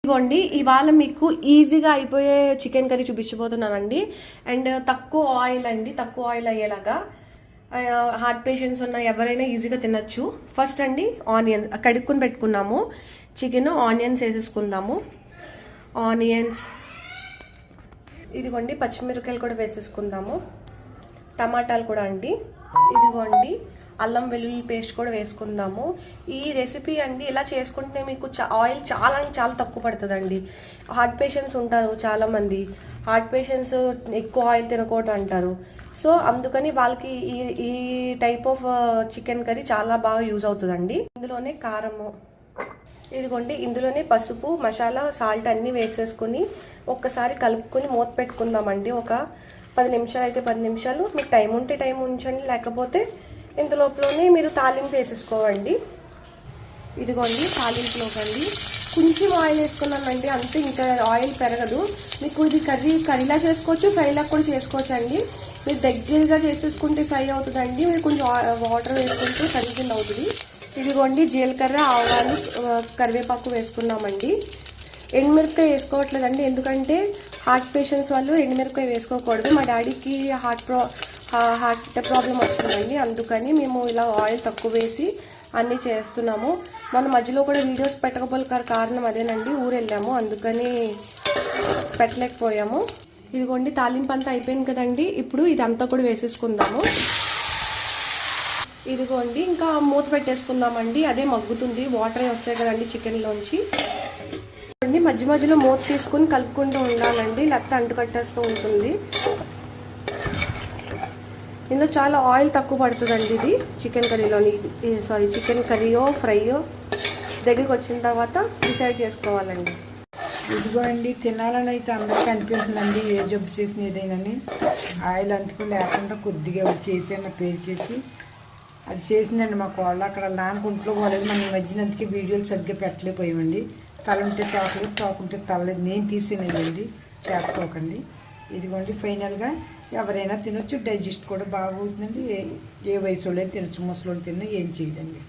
ఇదిగోండి ఇవాళ మీకు ఈజీగా అయిపోయే చికెన్ కర్రీ చూపించబోతున్నానండి. అండ్ తక్కువ ఆయిల్ అండి, తక్కువ ఆయిల్ అయ్యేలాగా హార్ట్ పేషెంట్స్ ఉన్న ఎవరైనా ఈజీగా తినచ్చు. ఫస్ట్ అండి ఆనియన్స్ కడుక్కుని పెట్టుకున్నాము. చికెన్ ఆనియన్స్ వేసేసుకుందాము. ఆనియన్స్, ఇదిగోండి పచ్చిమిరపకాయలు కూడా వేసేసుకుందాము. టమాటాలు కూడా అండి. ఇదిగోండి అల్లం వెల్లుల్లి పేస్ట్ కూడా వేసుకుందాము. ఈ రెసిపీ అండి ఇలా చేసుకుంటే మీకు ఆయిల్ చాలా తక్కువ పడుతుందండి. హార్ట్ పేషెంట్స్ ఉంటారు చాలామంది. హార్ట్ పేషెంట్స్ ఎక్కువ ఆయిల్ తినకూడదు అంటారు. సో అందుకని వాళ్ళకి ఈ టైప్ ఆఫ్ చికెన్ కర్రీ చాలా బాగా యూజ్ అవుతుందండి. ఇందులోనే కారము, ఇదిగోండి ఇందులోనే పసుపు, మసాలా, సాల్ట్ అన్నీ వేసేసుకుని ఒక్కసారి కలుపుకొని మూత పెట్టుకుందామండి. ఒక 10 నిమిషాలు అయితే 10 నిమిషాలు. మీకు టైం ఉంటే టైం ఉంచండి, లేకపోతే ఇందులోపలనే మీరు తాలింపు వేసేసుకోవండి. ఇదిగోండి తాలింపులోకండి కొంచెం ఆయిల్ వేసుకున్నానండి, అంతే. ఇంకా ఆయిల్ పెరగదు. మీకు ఇది కర్రీలా చేసుకోవచ్చు, ఫ్రైలా కూడా చేసుకోవచ్చు అండి. మీరు దగ్గరగా చేసేసుకుంటే ఫ్రై అవుతుందండి. మీరు కొంచెం వాటర్ వేసుకుంటూ కర్రీ కింద అవుతుంది. ఇదిగోండి జీలకర్ర, ఆవాలు, కరివేపాకు వేసుకున్నామండి. ఎండుమిరపకాయ వేసుకోవట్లేదండి, ఎందుకంటే హార్ట్ పేషెంట్స్ వాళ్ళు ఎండుమిరపకాయ వేసుకోకూడదు. మా డాడీకి హార్ట్ ప్రాబ్లం వచ్చిందండి, అందుకని మేము ఇలా ఆయిల్ తక్కువ వేసి అన్నీ చేస్తున్నాము. మన మధ్యలో కూడా వీడియోస్ పెట్టకపోతే కారణం అదేనండి, ఊరు వెళ్ళాము, అందుకని పెట్టలేకపోయాము. ఇదిగోండి తాలింపు అంతా అయిపోయింది కదండి. ఇప్పుడు ఇదంతా కూడా వేసేసుకుందాము. ఇదిగోండి ఇంకా మూత పెట్టేసుకుందామండి. అదే మగ్గుతుంది, వాటర్ వస్తాయి కదండి చికెన్లోంచి. మధ్య మధ్యలో మూత తీసుకుని కలుపుకుంటూ ఉండాలండి, లేకపోతే అంటుకట్టేస్తూ ఉంటుంది. ఇందులో చాలా ఆయిల్ తక్కువ పడుతుందండి. ఇది చికెన్ కర్రీలోని చికెన్ కర్రీయో ఫ్రైయో దగ్గరికి వచ్చిన తర్వాత డిసైడ్ చేసుకోవాలండి. ఇదిగో అండి తినాలని అయితే అందరికీ అనిపిస్తుందండి, ఏ జబ్బు చేసిన ఏదైనాని. ఆయిల్ అంతకు లేకుండా కొద్దిగా కేసి అన్న పేరుకేసి అది చేసిందండి మా కోళ్ళు. అక్కడ నాన్నకుంట్లో పోలేదు, మన ఈ మధ్యన అందుకే వీడియోలు సరిగ్గా పెట్టలేకపోయామండి. తల ఉంటే తోకలేదు, తోకుంటే తలలేదు. నేను తీసేనండి, చేస్తోకండి. ఇదిగోండి ఫైనల్గా ఎవరైనా తినొచ్చు, డైజెస్ట్ కూడా బాగుంటుందండి. ఏ వయసు వాళ్ళు తినచ్చు, ముసలి తిన్నా ఏం చేయదండి.